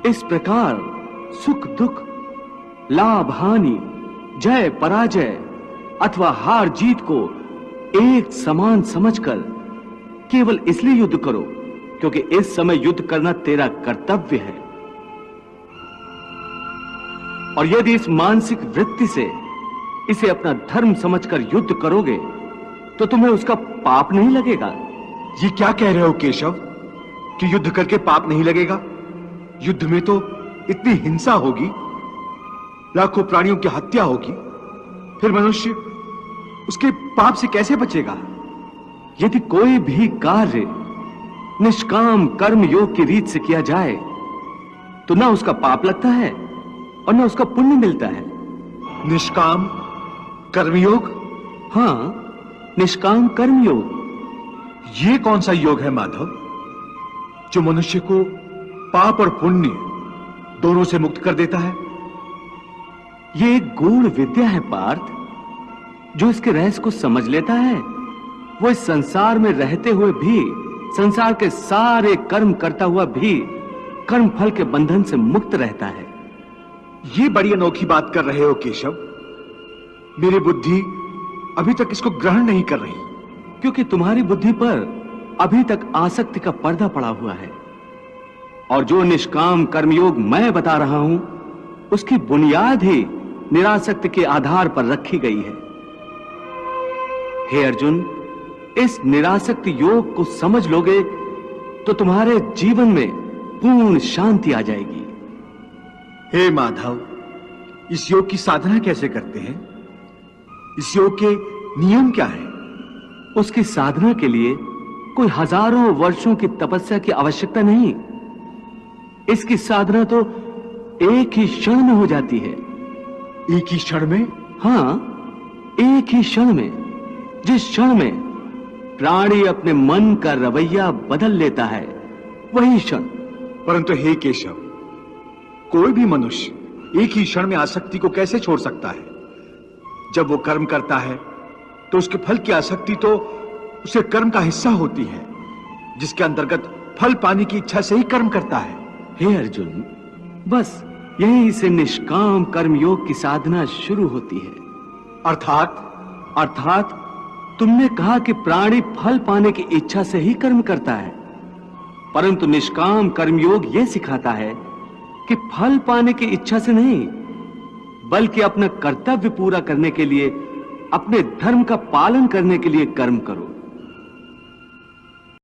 इस प्रकार सुख दुख, लाभ हानि, जय पराजय अथवा हार जीत को एक समान समझकर केवल इसलिए युद्ध करो क्योंकि इस समय युद्ध करना तेरा कर्तव्य है। और यदि इस मानसिक वृत्ति से इसे अपना धर्म समझकर युद्ध करोगे तो तुम्हें उसका पाप नहीं लगेगा। ये क्या कह रहे हो केशव कि युद्ध करके पाप नहीं लगेगा? युद्ध में तो इतनी हिंसा होगी, लाखों प्राणियों की हत्या होगी, फिर मनुष्य उसके पाप से कैसे बचेगा? यदि कोई भी कार्य निष्काम कर्म योग की रीत से किया जाए तो ना उसका पाप लगता है और ना उसका पुण्य मिलता है। निष्काम कर्मयोग? हाँ, निष्काम कर्मयोग। ये कौन सा योग है माधव जो मनुष्य को पाप और पुण्य दोनों से मुक्त कर देता है? ये एक गूढ़ विद्या है पार्थ। जो इसके रहस्य को समझ लेता है वो इस संसार में रहते हुए भी, संसार के सारे कर्म करता हुआ भी कर्म फल के बंधन से मुक्त रहता है। ये बड़ी अनोखी बात कर रहे हो केशव। मेरी बुद्धि अभी तक इसको ग्रहण नहीं कर रही। क्योंकि तुम्हारी बुद्धि पर अभी तक आसक्ति का पर्दा पड़ा हुआ है। और जो निष्काम कर्मयोग मैं बता रहा हूं उसकी बुनियाद ही निरासक्ति के आधार पर रखी गई है। हे अर्जुन, इस निरासक्ति योग को समझ लोगे तो तुम्हारे जीवन में पूर्ण शांति आ जाएगी। हे माधव, इस योग की साधना कैसे करते हैं? इस योग के नियम क्या है? उसकी साधना के लिए कोई हजारों वर्षों की तपस्या की आवश्यकता नहीं। इसकी साधना तो एक ही क्षण में हो जाती है। एक ही क्षण में? हाँ, एक ही क्षण में। जिस क्षण में प्राणी अपने मन का रवैया बदल लेता है वही क्षण। परंतु हे केशव, कोई भी मनुष्य एक ही क्षण में आसक्ति को कैसे छोड़ सकता है? जब वो कर्म करता है तो उसके फल की आसक्ति तो उसे कर्म का हिस्सा होती है, जिसके अंतर्गत फल पाने की इच्छा से ही कर्म करता है। हे अर्जुन, बस यहीं से निष्काम कर्म योग की साधना शुरू होती है। अर्थात तुमने कहा कि प्राणी फल पाने की इच्छा से ही कर्म करता है, परंतु निष्काम कर्मयोग यह सिखाता है कि फल पाने की इच्छा से नहीं, बल्कि अपना कर्तव्य पूरा करने के लिए, अपने धर्म का पालन करने के लिए कर्म करो।